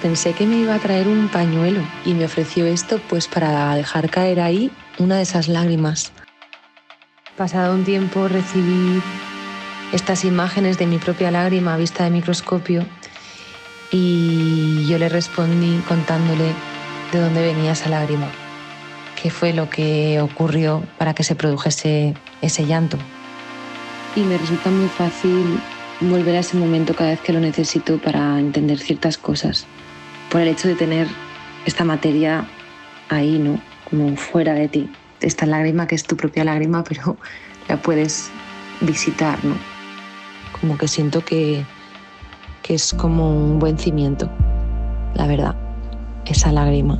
Pensé que me iba a traer un pañuelo y me ofreció esto pues para dejar caer ahí una de esas lágrimas. Pasado un tiempo recibí estas imágenes de mi propia lágrima a vista de microscopio y yo le respondí contándole de dónde venía esa lágrima, qué fue lo que ocurrió para que se produjese ese llanto. Y me resulta muy fácil volver a ese momento cada vez que lo necesito para entender ciertas cosas, por el hecho de tener esta materia ahí, ¿no? Como fuera de ti. Esta lágrima que es tu propia lágrima, pero la puedes visitar, ¿no? Como que siento que es como un buen cimiento, la verdad, esa lágrima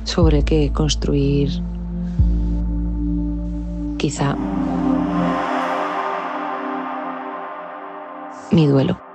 sobre que construir quizá mi duelo.